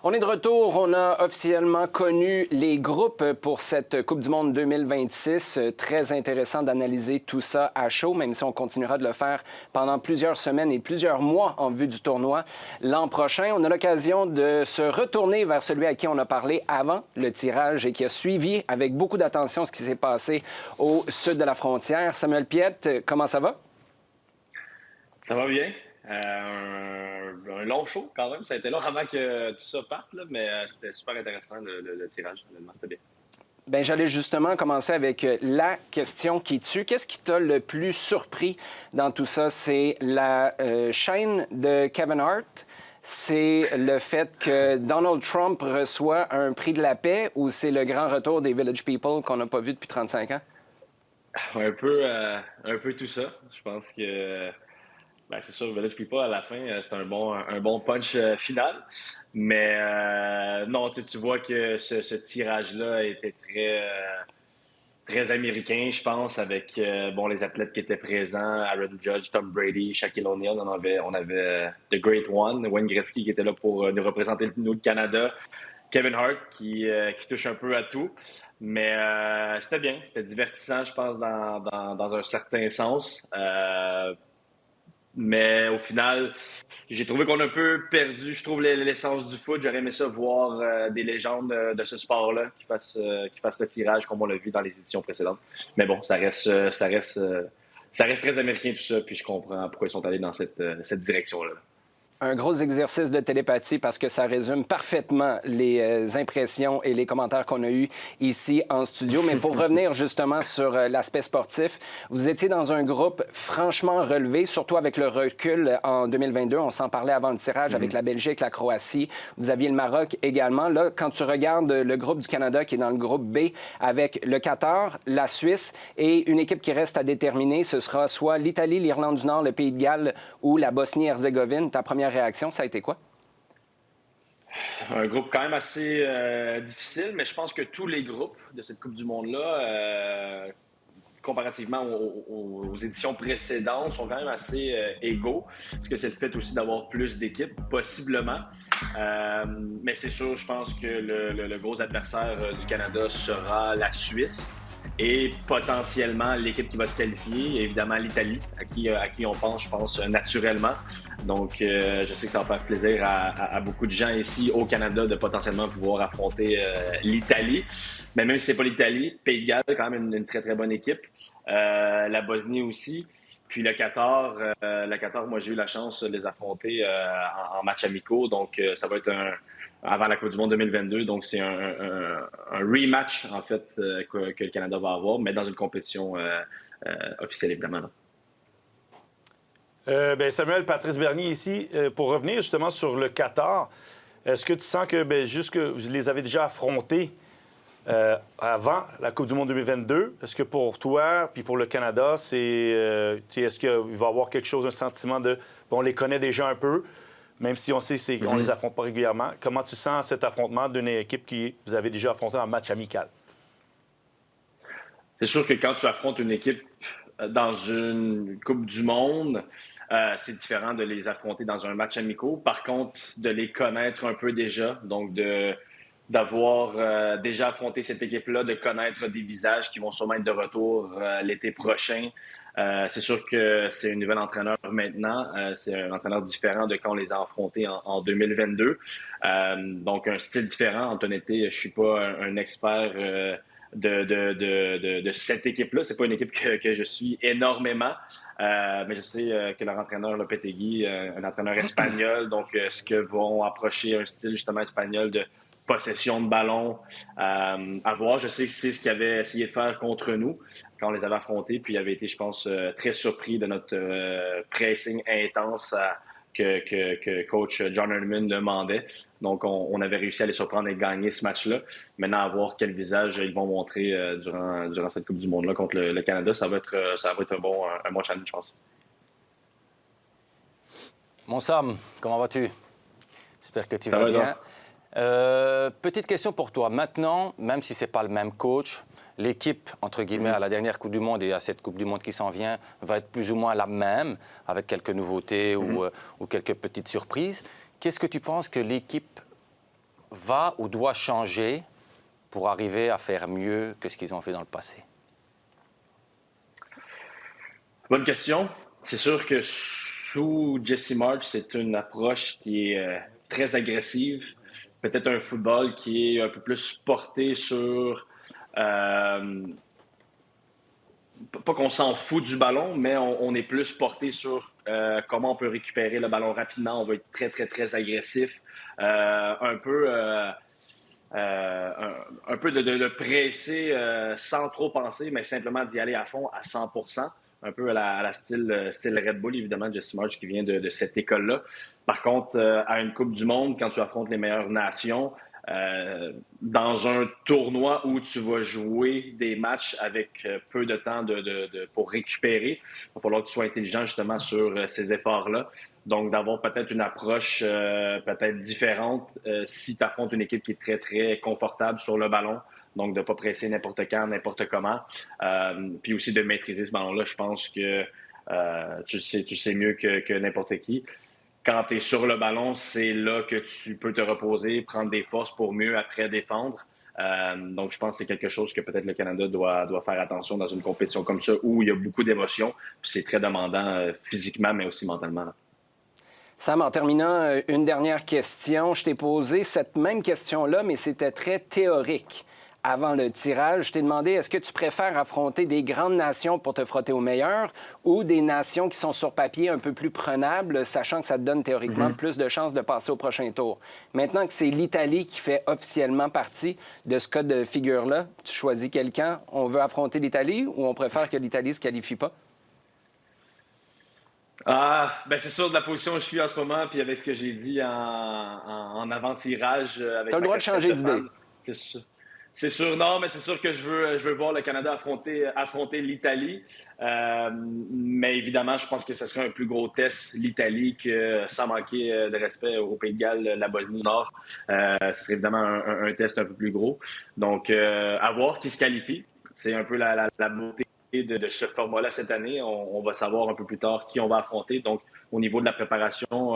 On est de retour. On a officiellement connu les groupes pour cette Coupe du monde 2026. Très intéressant d'analyser tout ça à chaud, même si on continuera de le faire pendant plusieurs semaines et plusieurs mois en vue du tournoi l'an prochain. On a l'occasion de se retourner vers celui à qui on a parlé avant le tirage et qui a suivi avec beaucoup d'attention ce qui s'est passé au sud de la frontière. Samuel Piette, comment ça va? Ça va bien. Un long show quand même. Ça a été long avant que tout ça parte, là, mais c'était super intéressant le tirage. Honnêtement, c'était bien. Bien, j'allais justement commencer avec la question qui tue. Qu'est-ce qui t'a le plus surpris dans tout ça? C'est la chaîne de Kevin Hart? C'est le fait que Donald Trump reçoit un prix de la paix ou c'est le grand retour des Village People qu'on n'a pas vu depuis 35 ans? Un peu tout ça. Je pense que c'est sûr, Village People, à la fin, c'est un bon punch final. Mais non, tu vois que ce tirage-là était très américain, je pense, avec les athlètes qui étaient présents, Aaron Judge, Tom Brady, Shaquille O'Neal. On avait The Great One, Wayne Gretzky qui était là pour nous représenter, nous, le Canada. Kevin Hart qui touche un peu à tout. Mais c'était bien, c'était divertissant, je pense, dans un certain sens. Mais au final, j'ai trouvé qu'on a un peu perdu, je trouve, l'essence du foot. J'aurais aimé ça voir des légendes de ce sport-là qui fassent le tirage comme on l'a vu dans les éditions précédentes. Mais bon, ça reste très américain tout ça, puis je comprends pourquoi ils sont allés dans cette direction-là. Un gros exercice de télépathie parce que ça résume parfaitement les impressions et les commentaires qu'on a eus ici en studio. Mais pour revenir justement sur l'aspect sportif, vous étiez dans un groupe franchement relevé, surtout avec le recul en 2022. On s'en parlait avant le tirage avec la Belgique, la Croatie. Vous aviez le Maroc également. Là, quand tu regardes le groupe du Canada qui est dans le groupe B avec le Qatar, la Suisse et une équipe qui reste à déterminer, ce sera soit l'Italie, l'Irlande du Nord, le Pays de Galles ou la Bosnie-Herzégovine. Ta première réaction, ça a été quoi? Un groupe quand même assez difficile, mais je pense que tous les groupes de cette Coupe du Monde-là, comparativement aux éditions précédentes, sont quand même assez égaux. Parce que c'est le fait aussi d'avoir plus d'équipes, possiblement. Mais c'est sûr, je pense que le gros adversaire du Canada sera la Suisse. Et potentiellement l'équipe qui va se qualifier, évidemment l'Italie, à qui on pense, je pense, naturellement. Donc, je sais que ça va faire plaisir à beaucoup de gens ici au Canada de potentiellement pouvoir affronter l'Italie. Mais même si c'est pas l'Italie, Pays de Galles, quand même une très, très bonne équipe. La Bosnie aussi. Puis le Qatar, moi, j'ai eu la chance de les affronter en match amicaux. Donc, ça va être avant la Coupe du monde 2022. Donc, c'est un rematch, en fait, que le Canada va avoir, mais dans une compétition officielle, évidemment. Samuel, Patrice Bernier ici. Pour revenir justement sur le Qatar, est-ce que tu sens que, juste que vous les avez déjà affrontés avant la Coupe du monde 2022, est-ce que pour toi puis pour le Canada, est-ce qu'il va y avoir quelque chose, un sentiment de... on les connaît déjà un peu, même si on sait qu'on les affronte pas régulièrement. Comment tu sens cet affrontement d'une équipe qui vous avez déjà affronté en match amical? C'est sûr que quand tu affrontes une équipe dans une Coupe du monde, c'est différent de les affronter dans un match amical. Par contre, de les connaître un peu déjà, donc d'avoir déjà affronté cette équipe-là, de connaître des visages qui vont sûrement être de retour l'été prochain. C'est sûr que c'est un nouvel entraîneur maintenant. C'est un entraîneur différent de quand on les a affrontés en 2022. Donc, un style différent. En toute honnêteté, je suis pas un expert de cette équipe-là. C'est pas une équipe que je suis énormément. Mais je sais que leur entraîneur, Lopetegui, un entraîneur espagnol, donc ce que vont approcher un style justement espagnol de possession de ballon à voir. Je sais que c'est ce qu'il avait essayé de faire contre nous quand on les avait affrontés, puis il avait été, je pense, très surpris de notre pressing intense que coach John Herdman demandait. Donc, on avait réussi à les surprendre et gagner ce match-là. Maintenant, à voir quel visage ils vont montrer durant cette Coupe du Monde-là contre le Canada, ça va être un bon challenge, je pense. Mon Sam, comment vas-tu? J'espère que tu Ça vas va bien. Petite question pour toi. Maintenant, même si ce n'est pas le même coach, l'équipe, entre guillemets, à la dernière Coupe du Monde et à cette Coupe du Monde qui s'en vient, va être plus ou moins la même, avec quelques nouveautés ou quelques petites surprises. Qu'est-ce que tu penses que l'équipe va ou doit changer pour arriver à faire mieux que ce qu'ils ont fait dans le passé? Bonne question. C'est sûr que sous Jesse Marsch, c'est une approche qui est très agressive. Peut-être un football qui est un peu plus porté sur... pas qu'on s'en fout du ballon, mais on est plus porté sur comment on peut récupérer le ballon rapidement. On va être très, très, très agressif. Un peu de presser sans trop penser, mais simplement d'y aller à fond à 100%. Un peu à la style Red Bull, évidemment, Jesse Marsch qui vient de cette école-là. Par contre, à une Coupe du Monde, quand tu affrontes les meilleures nations, dans un tournoi où tu vas jouer des matchs avec peu de temps pour récupérer, il va falloir que tu sois intelligent justement sur ces efforts-là. Donc, d'avoir peut-être une approche peut-être différente si tu affrontes une équipe qui est très, très confortable sur le ballon. Donc, de ne pas presser n'importe quand, n'importe comment. Puis aussi de maîtriser ce ballon-là. Je pense que tu sais mieux que n'importe qui. Quand tu es sur le ballon, c'est là que tu peux te reposer, prendre des forces pour mieux après défendre. Donc, je pense que c'est quelque chose que peut-être le Canada doit faire attention dans une compétition comme ça où il y a beaucoup d'émotions. Puis c'est très demandant physiquement, mais aussi mentalement. Là. Sam, en terminant, une dernière question. Je t'ai posé cette même question-là, mais c'était très théorique. Avant le tirage, je t'ai demandé, est-ce que tu préfères affronter des grandes nations pour te frotter aux meilleurs ou des nations qui sont sur papier un peu plus prenables, sachant que ça te donne théoriquement plus de chances de passer au prochain tour? Maintenant que c'est l'Italie qui fait officiellement partie de ce cas de figure-là, tu choisis quelqu'un. On veut affronter l'Italie ou on préfère que l'Italie ne se qualifie pas? Ben c'est sûr de la position où je suis en ce moment, puis avec ce que j'ai dit en avant-tirage. Tu as le droit de changer d'idée. C'est sûr. C'est sûr, non, mais c'est sûr que je veux voir le Canada affronter l'Italie. Mais évidemment, je pense que ce serait un plus gros test, l'Italie, que sans manquer de respect au Pays de Galles, la Bosnie-Nord. Ce serait évidemment un test un peu plus gros. Donc, à voir qui se qualifie. C'est un peu la beauté de ce format-là cette année. On va savoir un peu plus tard qui on va affronter. Donc, au niveau de la préparation,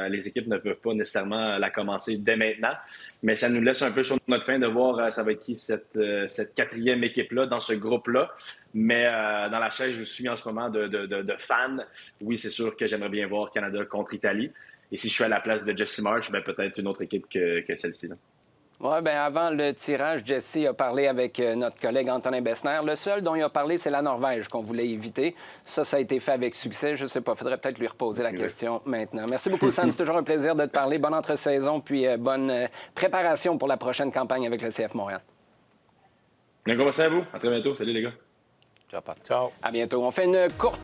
les équipes ne peuvent pas nécessairement la commencer dès maintenant. Mais ça nous laisse un peu sur notre fin de voir ça va être qui cette quatrième équipe-là dans ce groupe-là. Mais dans la chaise, je suis en ce moment de fan. Oui, c'est sûr que j'aimerais bien voir Canada contre Italie. Et si je suis à la place de Jesse Marsch, peut-être une autre équipe que celle-ci. Là. Oui, bien, avant le tirage, Jesse a parlé avec notre collègue Antonin Bessner. Le seul dont il a parlé, c'est la Norvège qu'on voulait éviter. Ça a été fait avec succès. Je ne sais pas, il faudrait peut-être lui reposer la question maintenant. Merci beaucoup, Sam. C'est toujours un plaisir de te parler. Bonne entre-saison, puis bonne préparation pour la prochaine campagne avec le CF Montréal. Merci à vous. À très bientôt. Salut, les gars. Ciao, Pat. Ciao. À bientôt. On fait une courte